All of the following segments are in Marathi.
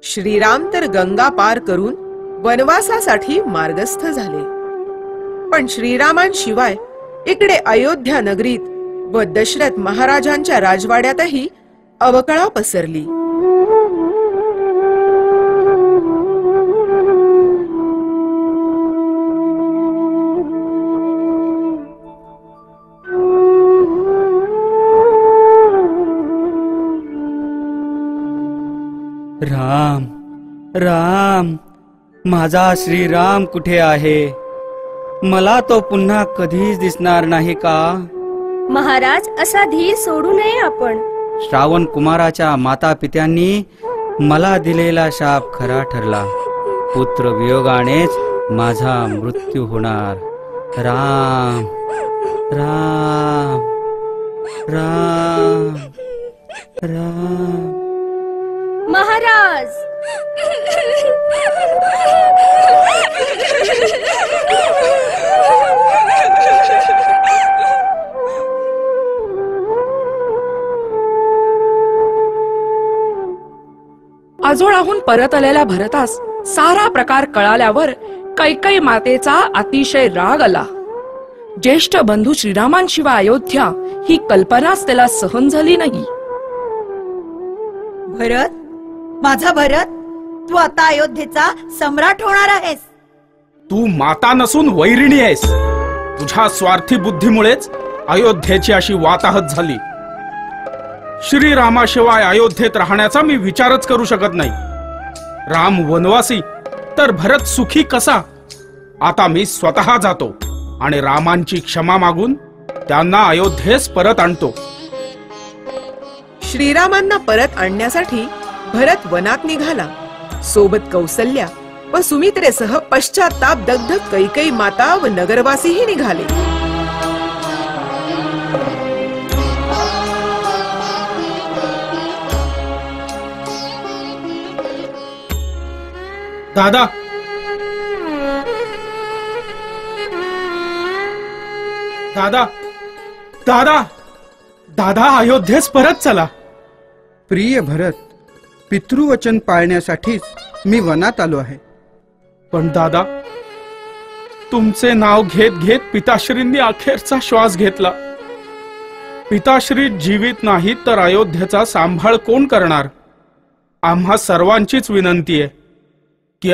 श्रीराम तर गंगा पार करून वनवासासाठी मार्गस्थ झाले. पण श्रीरामांशिवाय इकडे अयोध्या नगरीत व दशरथ महाराजांच्या राजवाड्यातही अवकळा पसरली. राम राम, माझा श्रीराम कुठे आहे? मला तो पुन्हा कधीच दिसणार नाही का? महाराज, असा धीर सोडू नये आपण. श्रावण कुमाराच्या माता पित्यांनी मला दिलेला शाप खरा ठरला. पुत्र वियोगानेच माझा मृत्यू होणार. राम राम राम राम. महाराज, आजोळाहून परत आलेल्या भरतास सारा प्रकार कळाल्यावर कैकई मातेचा अतिशय राग आला. ज्येष्ठ बंधू श्रीरामांशिवाय अयोध्या ही कल्पनाच त्याला सहन झाली नाही. भरत, माझा भरत, तू आता अयोध्येचा सम्राट होणार आहेस. तू माता नसून वैरिणी आहेस. तुझ्या स्वार्थी बुद्धीमुळेच अयोध्येची अशी वाताहत झाली. श्रीरामाशिवाय अयोध्येत राहण्याचा मी विचारच करू शकत नाही. राम वनवासी तर भरत सुखी कसा? आता मी स्वतः जातो आणि रामांची क्षमा मागून त्यांना अयोध्येस परत आणतो. श्रीरामांना परत आणण्यासाठी भरत वनात निघाला. सोबत कौसल्या व सुमित्रेसह पश्चाताप दग्ध कैकई माता व नगरवासीही निघाले. दादा, दादा, दादा, दादा, अयोध्येस परत चला. प्रिय भरत, पितृवचन पाळण्यासाठीच मी वनात आलो आहे. पण दादा, तुमचे नाव घेत घेत पिताश्रींनी अखेरचा श्वास घेतला. पिताश्री जीवित नाहीत तर अयोध्येचा सांभाळ कोण करणार? आम्हा सर्वांचीच विनंती आहे की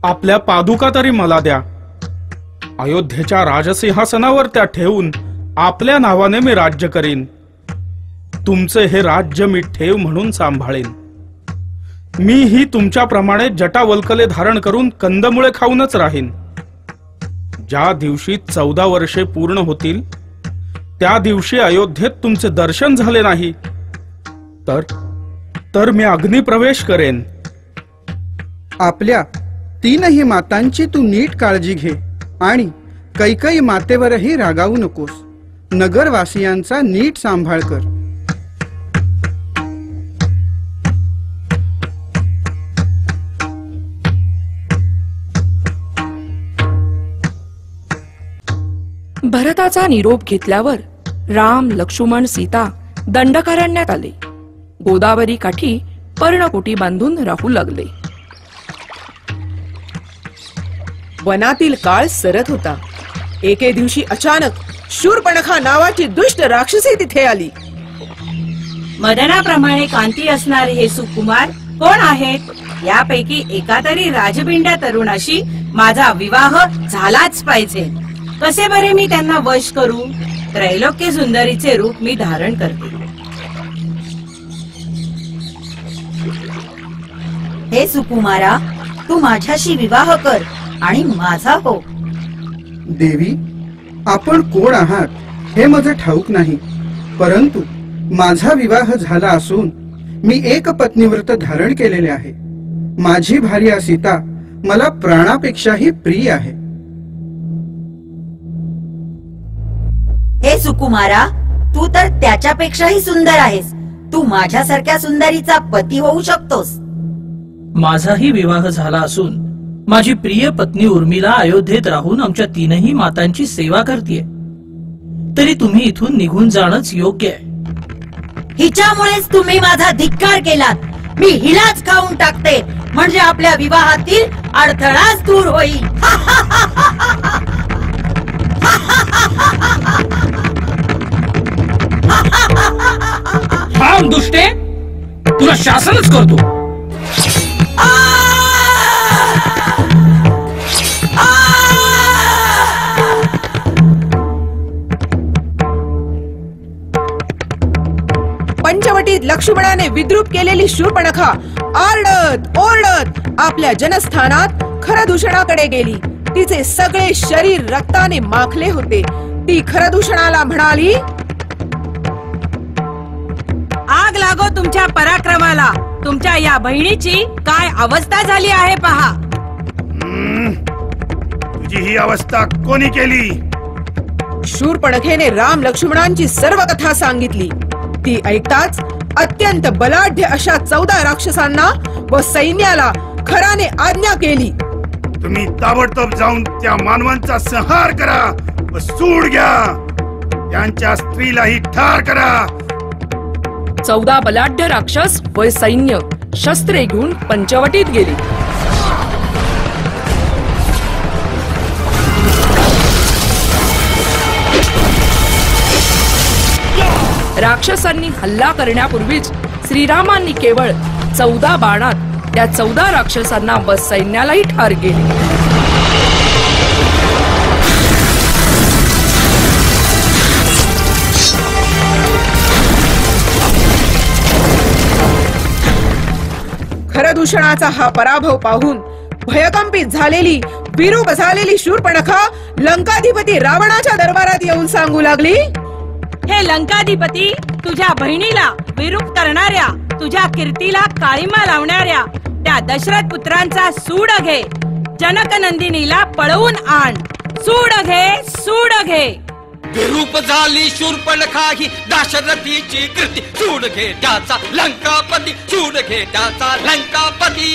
आपल्या पादुका तरी मला द्या. अयोध्येच्या राजसिंहासनावर त्या ठेवून आपल्या नावाने मी राज्य करीन. तुमचे हे राज्य मी ठेव म्हणून सांभाळेन. मीही तुमच्याप्रमाणे जटावल्कले धारण करून कंदमुळे खाऊनच राहीन. ज्या दिवशी 14 वर्षे पूर्ण होतील त्या दिवशी अयोध्येत तुमचे दर्शन झाले नाही तर मी अग्निप्रवेश करेन. आपल्या 3ही मातांची तू नीट काळजी घे आणि कैकई मातेवरही रागावू नकोस. नगरवासियांचा नीट सांभाळ कर. भरताचा निरोप घेतल्यावर राम, लक्ष्मण, सीता दंडकारण्यात आले. गोदावरी काठी पर्णकुटी बांधून राहू लागले. वनातील काळ सरत होता. एके दिवशी अचानक शूर्पणखा नावाची दुष्ट राक्षसी तिथे आली. मदनाप्रमाणे कांती असणारे हे सुकुमार कोण आहेत? यापैकी एका तरी राजबिंड्या तरुणाशी माझा विवाह झालाच पाहिजे. कसे बरे मी त्यांना वश करू? त्रैलोक्य सुंदरीचे रूप मी धारण करते. हे सुकुमारा, तू माझ्याशी विवाह कर आणि माझा हो. देवी, आपण कोण आहात हे माझं ठाऊक नाही, परंतु माझा विवाह झाला असून मी एक पत्नीव्रत धारण केलेले आहे. माझी भार्या सीता मला प्राणापेक्षाही प्रिय आहे. हे सुकुमारा, तू तर त्याच्यापेक्षाही सुंदर आहेस. तू माझ्यासारख्या सुंदरीचा पती होऊ शकतोस. माझाही विवाह झाला असून माझी प्रिय पत्नी उर्मिला अयोध्येत राहून आमच्या 3ही मातांची सेवा करते. तरी तुम्ही इथून निघून जाणंच योग्य आहे. हिच्यामुळेच तुम्ही माझा धिक्कार केलात. मी हिलाच खाऊन टाकते, म्हणजे आपल्या विवाहातील अडथळाच दूर होईल. थांब दुष्टे, तुला शासनच करतो. पंचवटीत लक्ष्मणाने विद्रूप केलेली शूर्पणखा आरडत ओरडत आपल्या जनस्थानात खरदूषणाकडे गेली. तिचे सगळे शरीर रक्ताने माखले होते. ती खरदूषणाला म्हणाली, आग लागो तुमच्या पराक्रमाला. तुमच्या या बहिणीची काय अवस्था झाली आहे पहा. तुझी ही अवस्था कोणी केली? शूर्पणखेने राम लक्ष्मणांची सर्व कथा सांगितली. ती ऐकताच अत्यंत बलाढ्य अशा 14 राक्षसांना व सैन्याला खराने आज्ञा केली. तुम्ही ताबडतोब जाऊन त्या मानवांचा संहार करा व सूड घ्या. त्यांच्या स्त्रीलाही ठार करा. 14 बलाढ्य राक्षस व सैन्य शस्त्रे घेऊन पंचवटीत गेली. राक्षसांनी हल्ला करण्यापूर्वीच श्रीरामांनी केवळ 14 बाणात त्या 14 राक्षसांना व सैन्यालाही ठार केले. खरदूषणाचा हा पराभव पाहून भयकंपित झालेली, विरूप झालेली शूर्पणखा लंकाधिपती रावणाच्या दरबारात येऊन सांगू लागली, हे लंकाधिपती, तुझ्या बहिणीला विरूप करणाऱ्या, तुझ्या कीर्तीला काळीमा लावणाऱ्या त्या दशरथ पुत्रांचा सूड घे. जनक नंदिनीला पळवून आण. सूड घे, सूड घे. विरूप झाली शूर्पणखा ही दाशरथीची कीर्ती. सूड घे त्याचा लंकापती, सूड घे त्याचा लंकापती.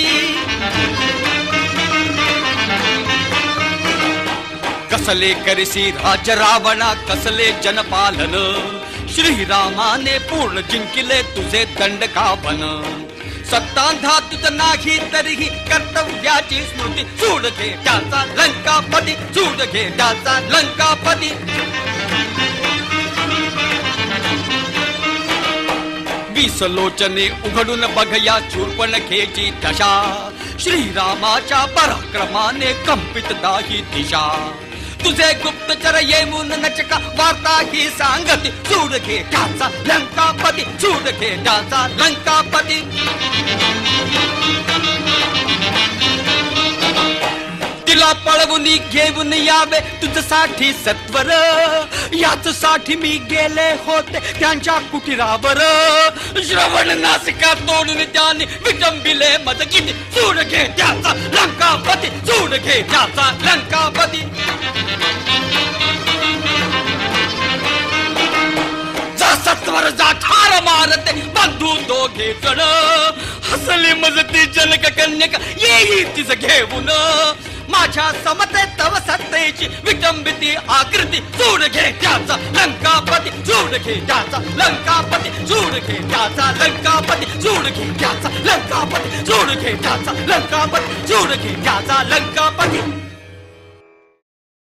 कसले करसी राज रावणा, कसले जनपालन. श्रीरामाने पूर्ण जिंकिले तुझे दंडकावन. सत्ता धातुत नाही तरीही कर्तव्याची स्मृती. सूड घे त्याचा लंकापती, सूड घे त्याचा लंकापती. विसलोचने उघडून बघ या शूर्पणखेची दशा. श्रीरामाच्या पराक्रमाने कंपित नाही दिशा तुझे गुप्तचर येऊन नचका वार्ता ही सांगती सूड घे त्याचा लंकापती सूड घे त्याचा लंकापती तिला पळवून घेऊन यावे तुझसाठी सत्वर याच साठी मी गेले होते त्यांच्या कुटीरावर श्रवण नासिका तोडून त्यांनी विटंबिले मज किती सूड घे त्याचा लंकापती सूड घे त्याचा लंकापती जा सत्वर जा ठार मारते बंधू दोघे जण हसली मजती जनक कन्यका येई तिच घेऊन माझ्या समते तव सत्तेची विटंबिती आकृती सूड घे त्याचा लंकापती सूड घे त्याचा लंकापती सूड घे त्याचा लंकापती सूड घे त्याचा लंकापती सूड घे त्याचा लंकापती सूड घे त्याचा लंकापती